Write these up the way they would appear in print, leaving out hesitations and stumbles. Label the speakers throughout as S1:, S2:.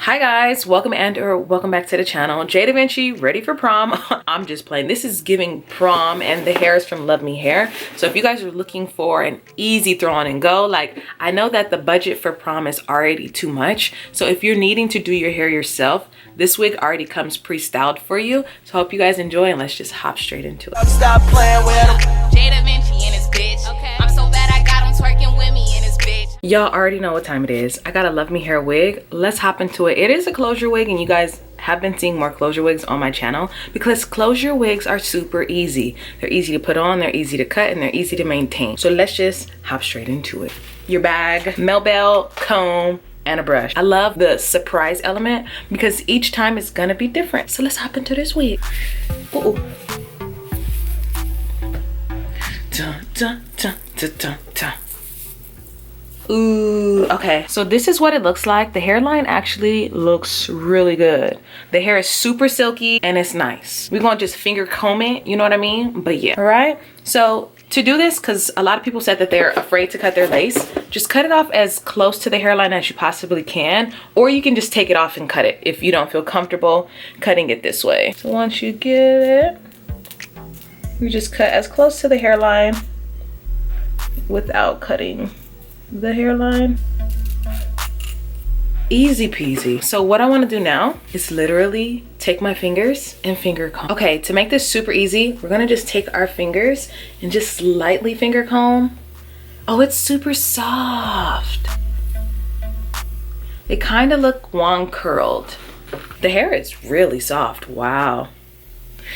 S1: Hi guys, welcome back to the channel. Jdevinci, ready for prom. I'm just playing. This is giving prom, and the hair is from Luvmehair. So if you guys are looking for an easy throw on and go, like, I know that the budget for prom is already too much. So if you're needing to do your hair yourself, this wig already comes pre-styled for you. So I hope you guys enjoy, and let's just hop straight into it.
S2: Stop playing with him.
S3: Jdevinci and his bitch. Okay. I'm so bad I got him twerking with me and his bitch.
S1: Y'all already know what time it is. I got a Luvmehair wig. Let's hop into it. It is a closure wig, and you guys have been seeing more closure wigs on my channel because closure wigs are super easy. They're easy to put on, they're easy to cut, and they're easy to maintain. So let's just hop straight into it. Your bag, melt belt, comb, and a brush. I love the surprise element because each time it's gonna be different. So let's hop into this wig. Ooh. Dun, dun, dun, dun, dun, dun. Ooh, okay. So this is what it looks like. The hairline actually looks really good. The hair is super silky and it's nice. We're gonna just finger comb it, you know what I mean? But yeah, all right? So to do this, because a lot of people said that they're afraid to cut their lace, just cut it off as close to the hairline as you possibly can, or you can just take it off and cut it if you don't feel comfortable cutting it this way. So once you get it, you just cut as close to the hairline without cutting the hairline. Easy peasy. So what I want to do now is literally take my fingers and finger comb. Okay, to make this super easy, we're gonna just take our fingers and just lightly finger comb. Oh, it's super soft. They kind of look wand curled. The hair is really soft. Wow.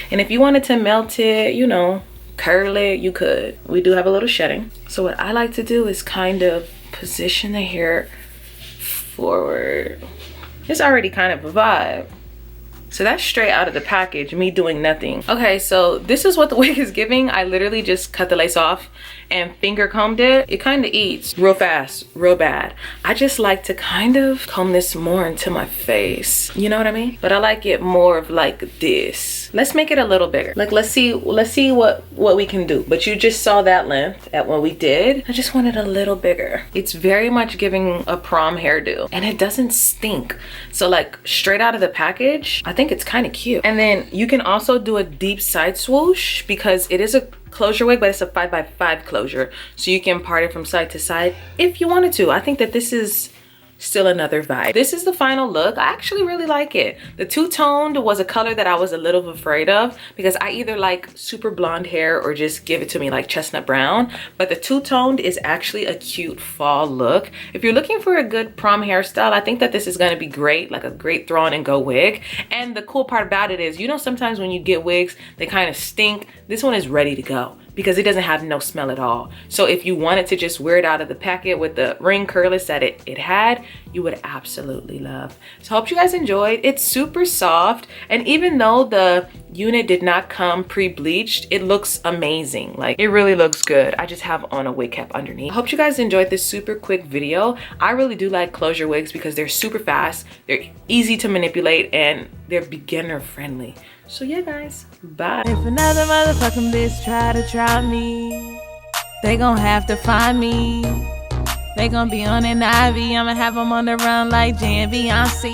S1: And if you wanted to melt it, you know, curl it, you could. We do have a little shedding. So what I like to do is kind of position the hair forward. It's already kind of a vibe. So that's straight out of the package, me doing nothing. Okay, so this is what the wig is giving. I literally just cut the lace off and finger combed it. It kind of eats real fast, real bad. I just like to kind of comb this more into my face. You know what I mean? But I like it more of like this. Let's make it a little bigger. Like, let's see what we can do. But you just saw that length at what we did. I just want it a little bigger. It's very much giving a prom hairdo, and it doesn't stink. So like straight out of the package, I think it's kind of cute. And then you can also do a deep side swoosh because it is a closure wig, but it's a 5x5 closure. So you can part it from side to side if you wanted to. I think that this is still another vibe. This is the final look. I actually really like it. The two-toned was a color that I was a little afraid of because I either like super blonde hair or just give it to me like chestnut brown. But the two-toned is actually a cute fall look. If you're looking for a good prom hairstyle, I think that this is going to be great, like a great throw on and go wig. And the cool part about it is, you know, sometimes when you get wigs, they kind of stink. This one is ready to go because it doesn't have no smell at all. So if you wanted to just wear it out of the packet with the ring curlers that it had, you would absolutely love. So I hope you guys enjoyed. It's super soft, and even though the unit did not come pre-bleached, it looks amazing. Like, it really looks good. I just have on a wig cap underneath. I hope you guys enjoyed this super quick video. I really do like closure wigs because they're super fast, they're easy to manipulate, and they're beginner friendly. So yeah guys, bye.
S3: If another motherfucking bitch try to try me, they gon' have to find me. They gon' be on an IV. I'ma have them on the run like Jdevinci.